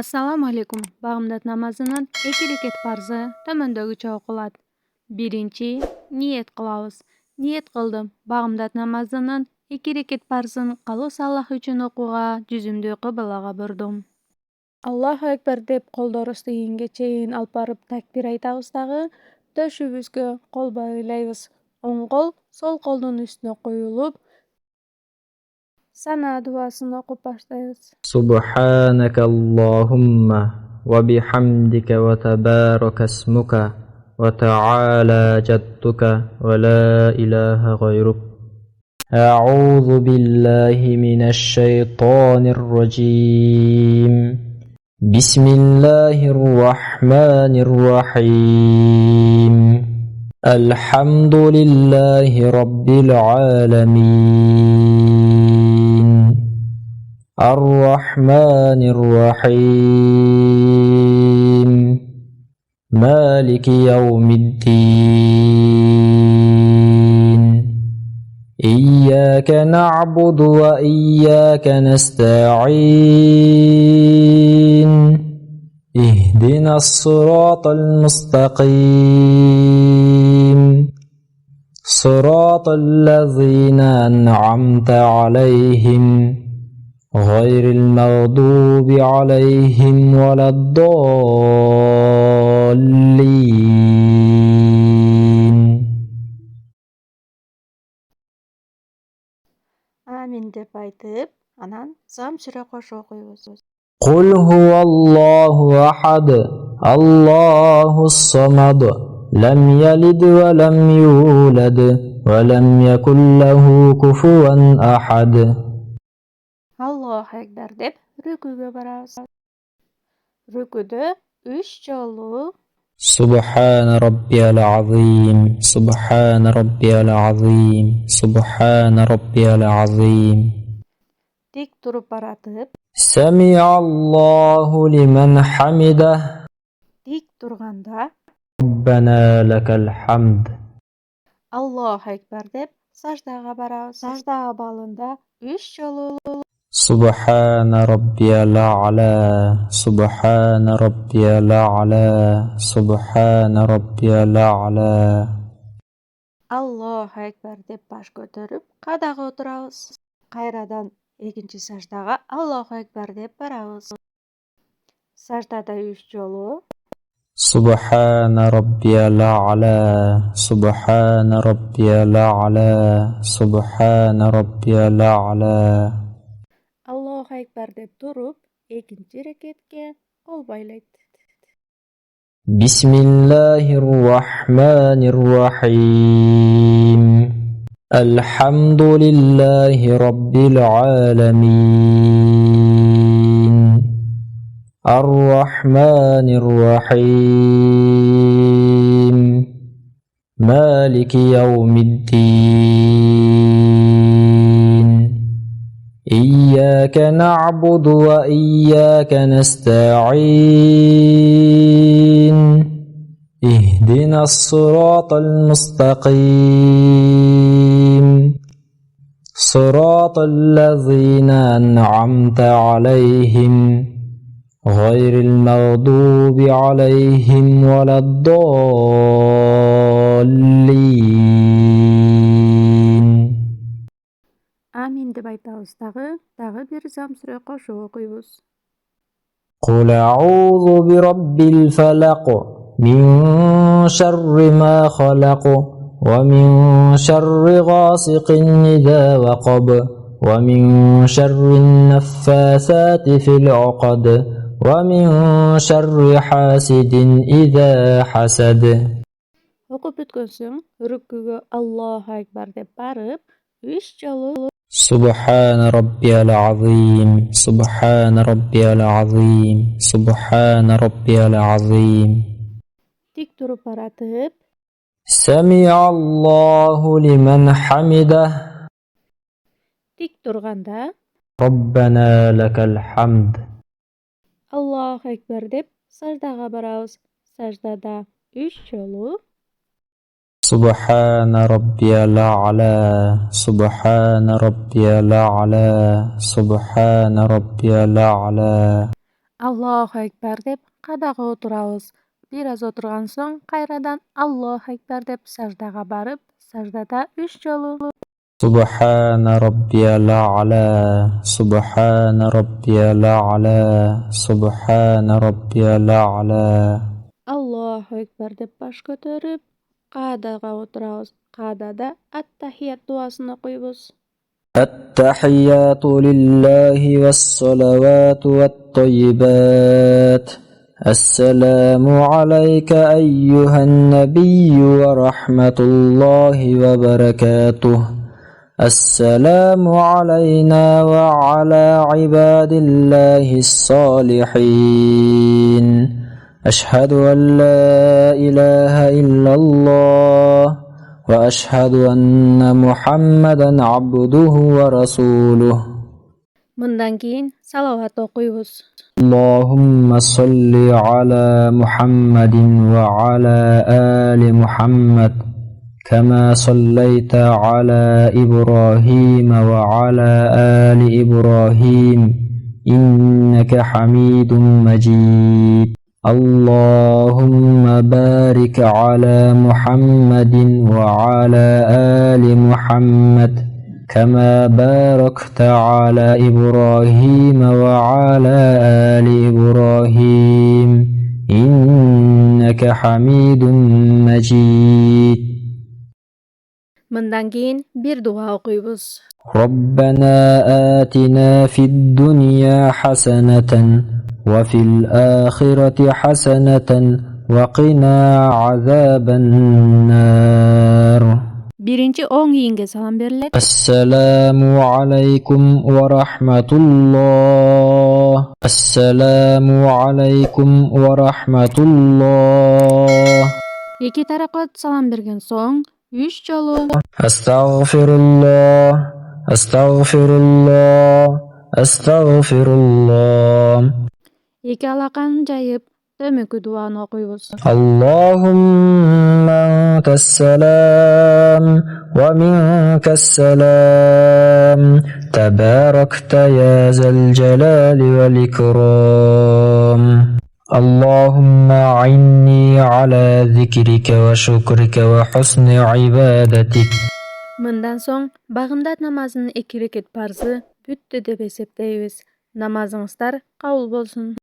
Assalomu alaykum. Bag'imdat namozining 2 rekat farzi tomondagıcha o'qiladi. Birinchi niyat qilamiz. Niyat qildim. Bag'imdat namozining 2 rekat farzini Alloh Alloh uchun o'qishga juzimda qiblaga burdim. Allohu akbar deb qo'lni yengachayin olib borib takbir aytamiz tag'i toshubizga qo'l boylaymiz. O'ng qo'l so'l qo'lning ustiga qo'yilib sana duosini o'qib boshlaymiz. سبحانك اللهم وبحمدك وتبارك اسمك وتعالى جدك ولا إله غيرك أعوذ بالله من الشيطان الرجيم بسم الله الرحمن الرحيم الحمد لله رب العالمين الرحمن الرحيم مالك يوم الدين إياك نعبد وإياك نستعين اهدنا الصراط المستقيم صراط الذين أنعمت عليهم غير المغضوب عليهم ولا الضالين Amin deb aytib, anan zamshira qo'shiq o'qiymiz. قل هو الله أحد الله الصمد لم يلد ولم يولد ولم يكن له كفوا أحد Allohu akbar deb rukuga boramiz. Rukuda 3 jolu سبحان ربي العظيم سبحان ربي العظيم سبحان ربي العظيم tik turib baratib, سمع الله لمن حمده tik turganda ربنا لك الحمد Allohu akbar deb sajdaga boramiz. Sajda balında 3 jolu سبحان ربي الأعلى سبحان ربي الأعلى سبحان ربي الأعلى Allohu akbar deb bosh ko'tarib qadaga o'tiramiz. Qayradan ikkinchi sajdaga Allohu akbar deb boramiz. Sajdada 3 jolu سبحان ربي الأعلى سبحان ربي الأعلى سبحان ربي الأعلى Allohu akbar deb turib, ikkinchi rakatga qo'l boylaydi. بسم الله الرحمن الرحيم الحمد لله رب العالمين الرحمن الرحيم مالك يوم الدين إياك نعبد وإياك نستعين اهدنا الصراط المستقيم صراط الذين أنعمت عليهم غير المغضوب عليهم ولا الضالين Amin deb aytamiz tag'i bir zamsira qo'shiq o'qiymiz. قل أعوذ برب الفلق من شر ما خلق ومن شر غاسق إذا وقب ومن شر النفاثات في العقد ومن شر حاسد إذا حسد O'qib bitgan so'ng rukuga Allohu akbar deb borib 3 jolu سبحان ربي العظيم سبحان ربي العظيم سبحان ربي العظيم tik turib baratib, سمع الله لمن حمده tik turganda ربنا لك الحمد Allohu akbar deb sajdaga boramiz. Sajdada 3 jolu سبحان ربي الأعلى سبحان ربي الأعلى سبحان ربي الأعلى Allohu akbar deb qadaga o'tiramiz. Biraz o'tirgan so'ng qayradan Allohu akbar deb sajdaga borib, sajdada 3 jolu سبحان ربي الأعلى سبحان ربي الأعلى سبحان ربي الأعلى Allohu akbar deb bosh ko'tarib, qadaga o'tiramiz. Qadada at-tahiyat duosini o'qiymiz. التحيات لله والصلوات والطيبات السلام عليك أيها النبي ورحمة الله وبركاته السلام علينا وعلى عباد الله الصالحين أشهد أن لا إله إلا الله وأشهد أن محمدا عبده ورسوله Bundan keyin salovat o'qiymiz. اللهم صل على محمد وعلى آل محمد كما صليت على إبراهيم وعلى آل إبراهيم إنك حميد مجيد اللهم بارك على محمد وعلى آل محمد كما باركت على إبراهيم وعلى آل إبراهيم إنك حميد مجيد Bundan keyin bir duo o'qiymiz. ربنا آتنا في الدنيا حسنة وفي الآخرة حسنة وقنا عذاب النار Birinchi o'ng yengga salom beriladi. السلام عليكم ورحمة الله السلام عليكم ورحمة الله Ikki tarafga salom bergan so'ng 3 jolu أستغفر الله أستغفر الله أستغفر الله ikki alaqani jayib tömökü duoni o'qiymiz. اللهم أنت السلام ومنك السلام تباركت يا ذا الجلال والإكرام اللهم أعني على ذكرك وشكرك وحسن عبادتك Bundan so'ng bag'imdat namozini 2 rakat farzi bitdi deb hisoblaymiz. Namozingizlar qabul bo'lsin.